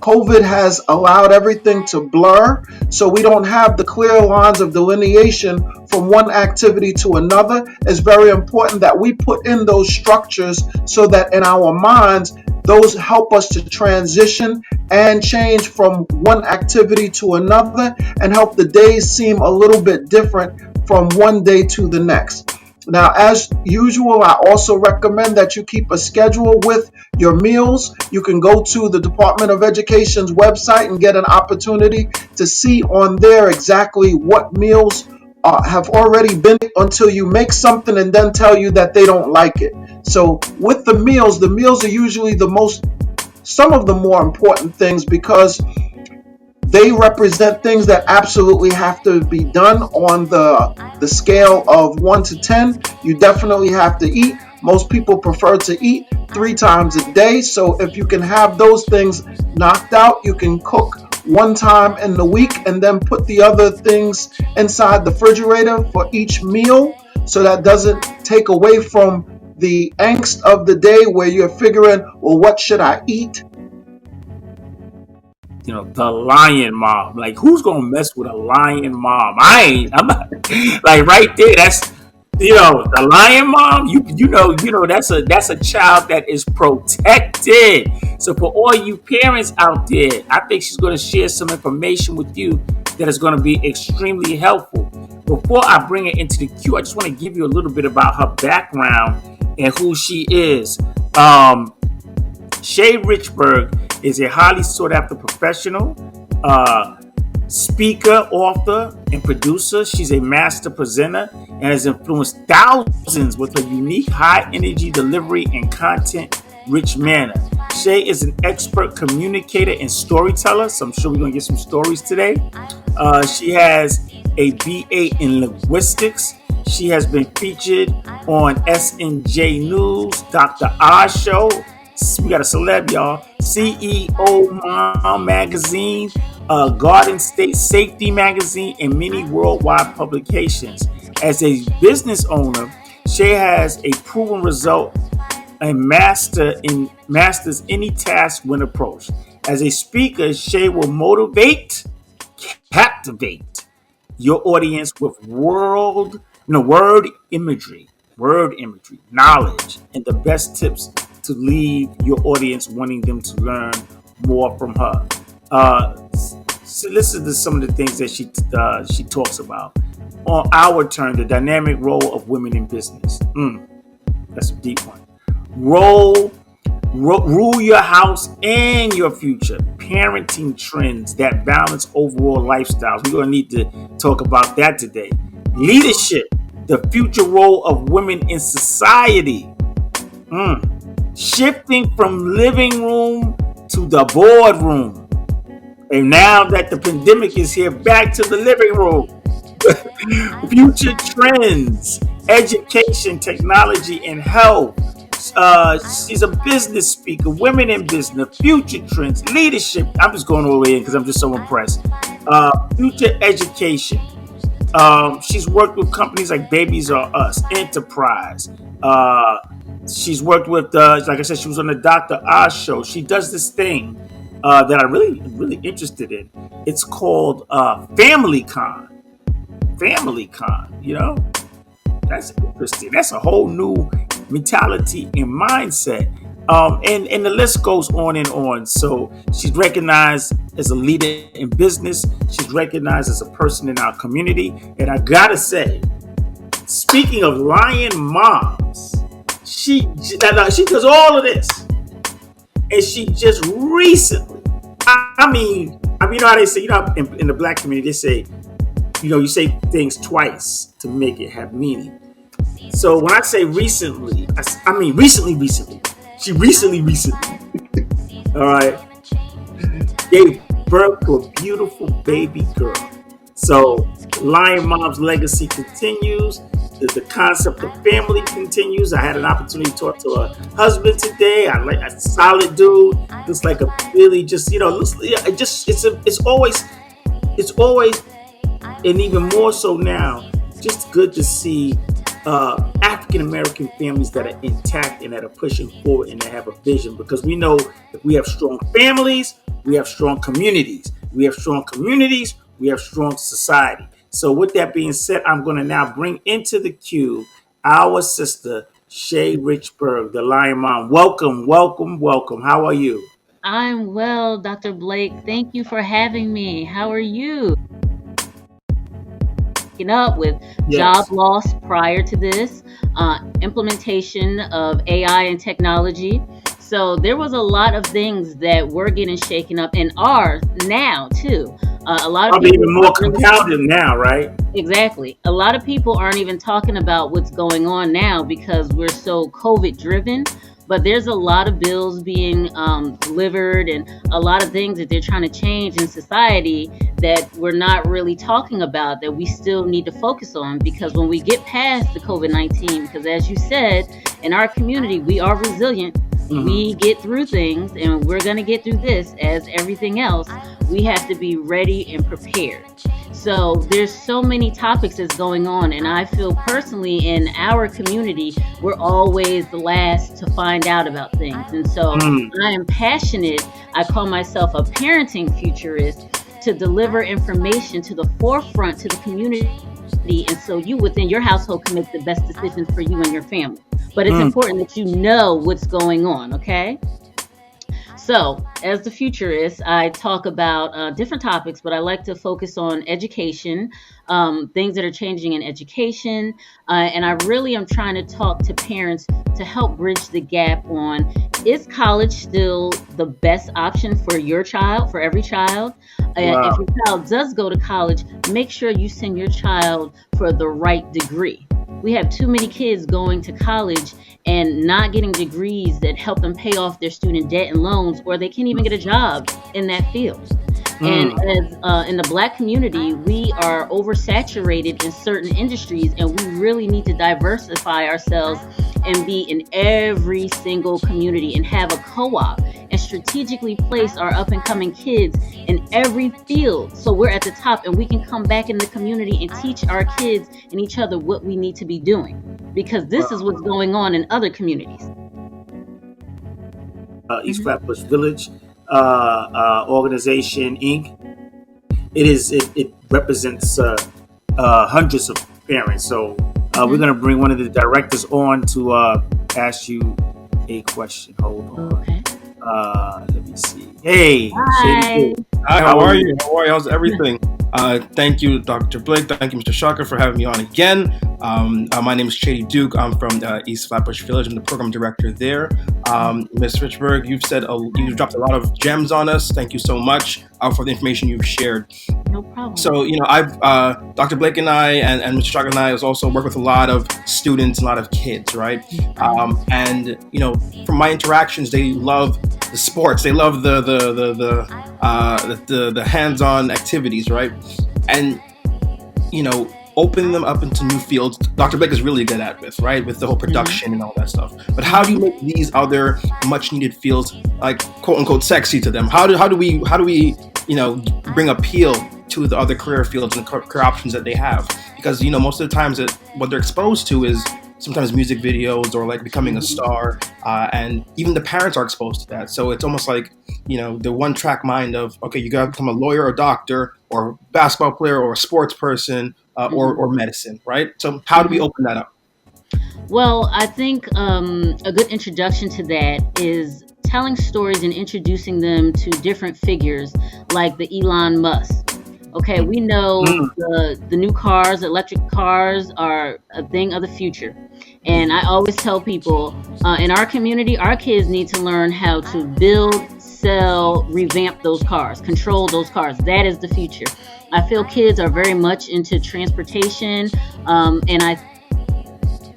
COVID has allowed everything to blur, so we don't have the clear lines of delineation from one activity to another. It's very important that we put in those structures so that in our minds, those help us to transition and change from one activity to another and help the days seem a little bit different from one day to the next. Now, as usual, I also recommend that you keep a schedule with your meals. You can go to the Department of Education's website and get an opportunity to see on there exactly what meals have already been until you make something and then tell you that they don't like it. So with the meals are usually some of the more important things because they represent things that absolutely have to be done on the scale of 1 to 10. You definitely have to eat. Most people prefer to eat 3 times a day. So if you can have those things knocked out, you can cook one time in the week and then put the other things inside the refrigerator for each meal. So that doesn't take away from the angst of the day where you're figuring, well, what should I eat? The lion mom. Like, who's gonna mess with a lion mom? I ain't. I'm not, like right there. That's the lion mom. That's a child that is protected. So for all you parents out there, I think she's gonna share some information with you that is gonna be extremely helpful. Before I bring it into the queue, I just want to give you a little bit about her background and who she is. Shea Richburg is a highly sought after professional, speaker, author, and producer. She's a master presenter and has influenced thousands with her unique high energy delivery and content rich manner. Shea is an expert communicator and storyteller, so I'm sure we're going to get some stories today. She has a BA in linguistics. She has been featured on SNJ News, Dr. Oz Show. We got a celeb, y'all. CEO Mom Magazine, Garden State Safety Magazine, and many worldwide publications. As a business owner, Shea has a proven result and masters any task when approached. As a speaker, Shea will captivate your audience with word imagery, knowledge, and the best tips to leave your audience wanting them to learn more from her. So listen to some of the things that she talks about. On our turn, the dynamic role of women in business. That's a deep one. Rule your house and your future. Parenting trends that balance overall lifestyles. We're going to need to talk about that today. Leadership, the future role of women in society. Shifting from living room to the boardroom. And now that the pandemic is here, back to the living room. Future trends, education, technology, and health. She's a business speaker, women in business, future trends, leadership. I'm just going all the way in because I'm just so impressed. Future education. She's worked with companies like Babies R Us, Enterprise. She's worked with, like I said, she was on the Dr. Oz show. She does this thing that I'm really interested in. It's called Family Con. Family Con, that's interesting. That's a whole new mentality and mindset. And the list goes on and on. So she's recognized as a leader in business. She's recognized as a person in our community. And I gotta say, speaking of lion moms, she does all of this. And she just recently, I mean, you know how they say, in the black community, they say, you say things twice to make it have meaning. So when I say recently, I mean recently. She recently, all right, gave birth to a beautiful baby girl. So Lion Mom's legacy continues. The concept of family continues. I had an opportunity to talk to her husband today. I like a solid dude. Looks like a really it's always, and even more so now, just good to see African American families that are intact and that are pushing forward and that have a vision, because we know if we have strong families, we have strong communities. We have strong communities, we have strong society. So, with that being said, I'm going to now bring into the queue our sister, Shea Richburg, the Lion Mom. Welcome, welcome, welcome. How are you? I'm well, Dr. Blake. Thank you for having me. How are you? Up with job Yes. loss prior to this, implementation of AI and technology. So there was a lot of things that were getting shaken up and are now too. A lot of Probably people even more aren't really compounded now, right? Exactly. A lot of people aren't even talking about what's going on now because we're so COVID driven. But there's a lot of bills being delivered and a lot of things that they're trying to change in society that we're not really talking about that we still need to focus on because when we get past the COVID-19, because as you said, in our community, we are resilient. We Mm-hmm. get through things and we're going to get through this as everything else. We have to be ready and prepared. So there's so many topics that's going on, and I feel personally in our community, we're always the last to find out about things. And so Mm. I am passionate. I call myself a parenting futurist to deliver information to the forefront to the community. And so you within your household can make the best decisions for you and your family. But it's Mm. important that you know what's going on, okay? So, as the futurist, I talk about different topics, but I like to focus on education, things that are changing in education. And I really am trying to talk to parents to help bridge the gap on is college still the best option for your child, for every child? If Wow. your child does go to college, make sure you send your child for the right degree. We have too many kids going to college and not getting degrees that help them pay off their student debt and loans, or they can't even get a job in that field. And Mm. as in the Black community, we are oversaturated in certain industries, and we really need to diversify ourselves and be in every single community and have a co-op and strategically place our up and coming kids in every field so we're at the top and we can come back in the community and teach our kids and each other what we need to be doing because this is Wow. what's going on in other communities. East Mhm. Flatbush Village Organization Inc. It represents hundreds of parents. So we're Mhm. gonna bring one of the directors on to ask you a question. Hold on. Okay. Let me see. Hey, Shady Hi. Dude, Hi, how how are are you? you? How are you? How's everything? Thank you, Dr. Blake. Thank you, Mr. Shocker, for having me on again. My name is Shady Duke. I'm from East Flatbush Village. I'm the program director there. Ms. Richburg, you've dropped a lot of gems on us. Thank you so much for the information you've shared. No problem. So, I've Dr. Blake and I and Mr. Shocker and I has also worked with a lot of students, a lot of kids, right? And from my interactions, they love the sports. They love the hands-on activities, right? And open them up into new fields. Dr. Blake is really good at with the whole Mhm. production and all that stuff. But how do you Mhm. make these other much needed fields like quote unquote sexy to them? How do we bring appeal to the other career fields and career options that they have? Because most of the times what they're exposed to is sometimes music videos or like becoming a Mhm. star, and even the parents are exposed to that. So it's almost like the one track mind of, okay, you got to become a lawyer or doctor or basketball player or a sports person, or Mhm. medicine, right? So how do we Mhm. open that up? Well, I think a good introduction to that is telling stories and introducing them to different figures like the Elon Musk. Okay, we know Mm. the new cars, electric cars are a thing of the future. And I always tell people in our community, our kids need to learn how to build, sell, revamp those cars, control those cars. That is the future. I feel kids are very much into transportation, and I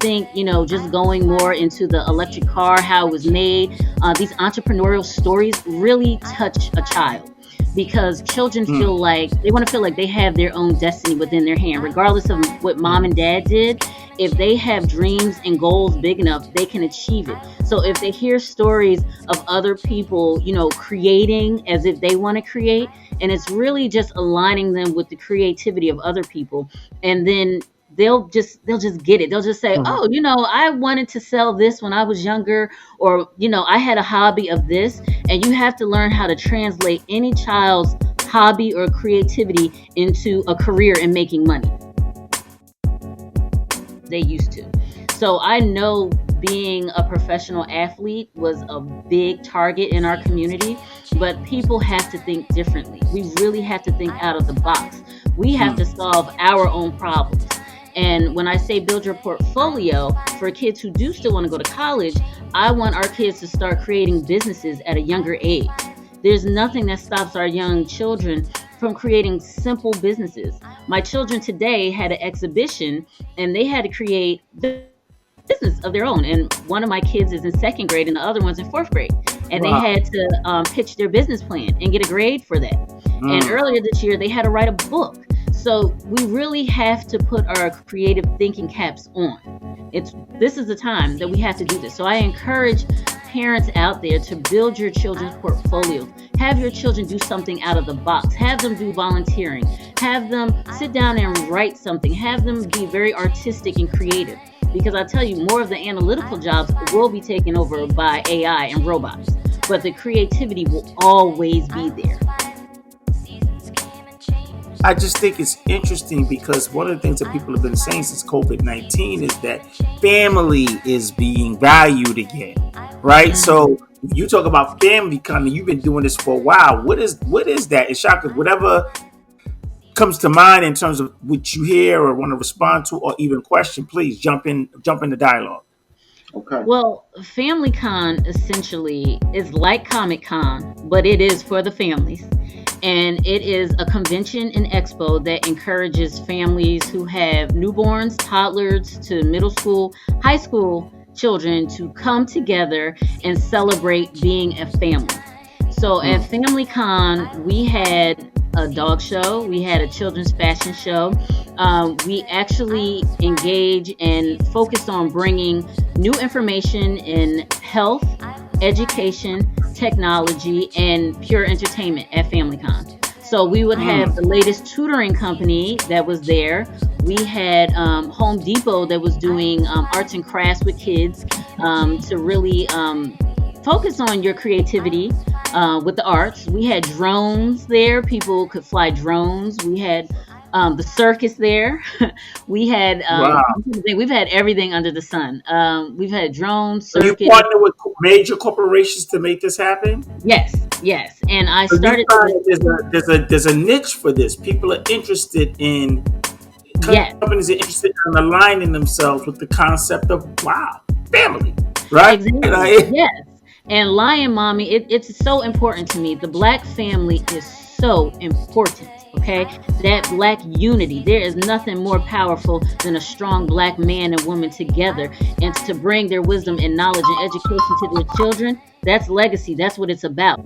think just going more into the electric car, how it was made, these entrepreneurial stories really touch a child because children Mm. feel like they want to feel like they have their own destiny within their hand regardless of what mom and dad did. If they have dreams and goals big enough, they can achieve it. So if they hear stories of other people creating as if they want to create, and it's really just aligning them with the creativity of other people, and then they'll just get it. They'll just say, Mhm. oh, I wanted to sell this when I was younger, or I had a hobby of this. And you have to learn how to translate any child's hobby or creativity into a career in making money. They used to. So I know being a professional athlete was a big target in our community, but people have to think differently. We really have to think out of the box. We have to solve our own problems. And when I say build your portfolio for kids who do still want to go to college, I want our kids to start creating businesses at a younger age. There's nothing that stops our young children from creating simple businesses. My children today had an exhibition and they had to create business of their own. And one of my kids is in second grade and the other one's in fourth grade. And they Wow. had to pitch their business plan and get a grade for that. And Mm. earlier this year, they had to write a book. So we really have to put our creative thinking caps on. This is the time that we have to do this. So I encourage parents out there to build your children's portfolios. Have your children do something out of the box. Have them do volunteering. Have them sit down and write something. Have them be very artistic and creative. Because I tell you, more of the analytical jobs will be taken over by AI and robots. But the creativity will always be there. I just think it's interesting because one of the things that people have been saying since COVID-19 is that family is being valued again, right? Mhm. So you talk about family coming, you've been doing this for a while. What is that? And Shaka, whatever comes to mind in terms of what you hear or want to respond to or even question, please jump in the dialogue. Okay. Well, Family Con essentially is like Comic Con, but it is for the families. And it is a convention and expo that encourages families who have newborns, toddlers to middle school, high school children to come together and celebrate being a family. So at Mm. Family Con, we had a dog show, we had a children's fashion show. We actually engage and focus on bringing new information in health, education, technology, and pure entertainment at FamilyCon. So we would have Mm. the latest tutoring company that was there. We had Home Depot that was doing arts and crafts with kids to really focus on your creativity with the arts. We had drones there. People could fly drones. We had the circus there. We had Wow. we've had everything under the sun. We've had drones, So you circus. partner with major corporations to make this happen? Yes, yes. And I So you started find with that there's a niche for this. People are interested in yes, companies are interested in aligning themselves with the concept of wow, family, right? exactly. Yes. And Lion Mommy, it's so important to me. The black family is so important. Okay, that black unity. There is nothing more powerful than a strong black man and woman together, and to bring their wisdom and knowledge and education to their children. That's legacy. That's what it's about.